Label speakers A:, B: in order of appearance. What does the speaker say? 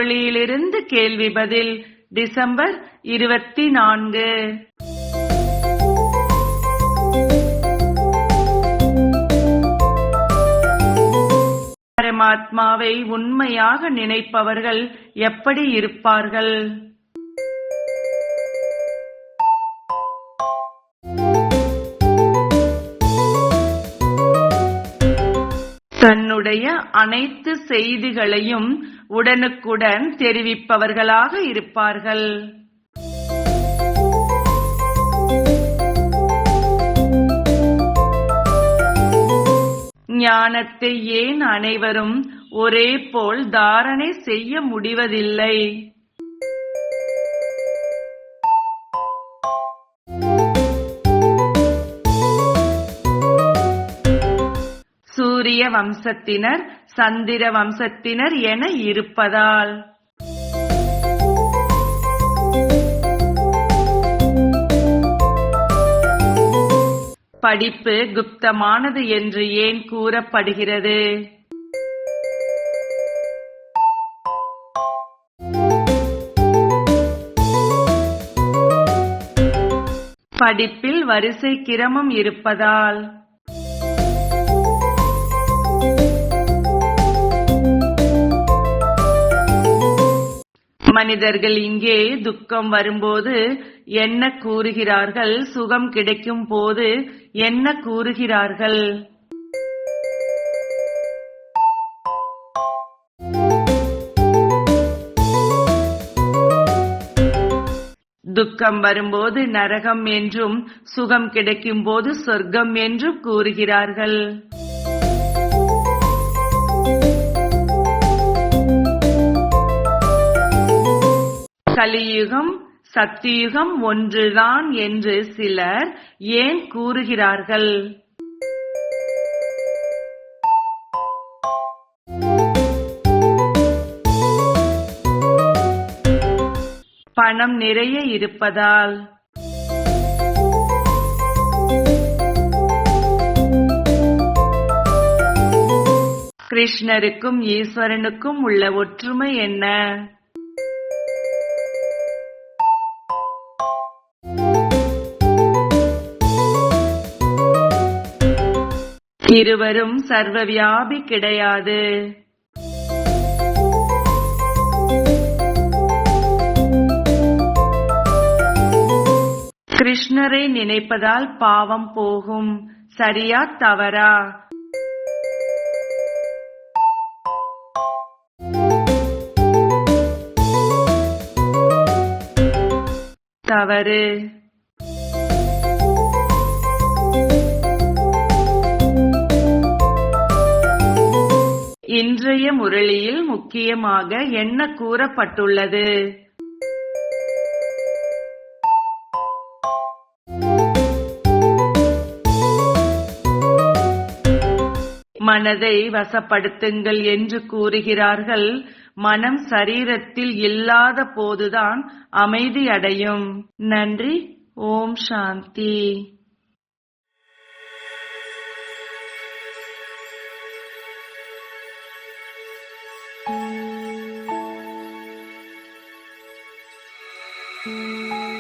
A: முரளியிலிருந்து கேள்வி பதில் டிசம்பர் 24. பரமாத்மாவை உண்மையாக நினைப்பவர்கள் எப்படி இருப்பார்கள்? தன்னுடைய அனைத்து செய்திகளையும் உடனுக்குடன் தெரிவிப்பவர்களாக இருப்பார்கள். ஞானத்தை ஏன் அனைவரும் ஒரே போல் தாரணை செய்ய முடிவதில்லை? சூரிய வம்சத்தினர், சந்திர வம்சத்தினர் என இருப்பதால். படிப்பு குப்தமானது என்று ஏன் கூறப்படுகிறது? படிப்பில் வரிசை கிரமம் இருப்பதால். மனிதர்கள் இங்கே துக்கம் வரும்போது என்ன கூறுகிறார்கள்? சுகம் கிடைக்கும் போது என்ன கூறுகிறார்கள்? துக்கம் வரும்போது நரகம் என்றும், சுகம் கிடைக்கும் போது சொர்க்கம் என்றும் கூறுகிறார்கள். கலியுகம் சத்தியுகம் ஒன்றுதான் என்று சிலர் ஏன் கூறுகிறார்கள்? பணம் நிறைய இருப்பதால். கிருஷ்ணருக்கும் ஈஸ்வரனுக்கும் உள்ள ஒற்றுமை என்ன? இருவரும் சர்வவியாபி கிடையாது. கிருஷ்ணரை நினைப்பதால் பாவம் போகும். சரியா தவறா? தவறு. இன்றைய முரளியில் முக்கியமாக என்ன கூறப்பட்டுள்ளது? மனதை வசப்படுத்துங்கள் என்று கூறுகிறார்கள். மனம் சரீரத்தில் இல்லாத போதுதான் அமைதி அடையும். நன்றி. ஓம் சாந்தி. Thank you.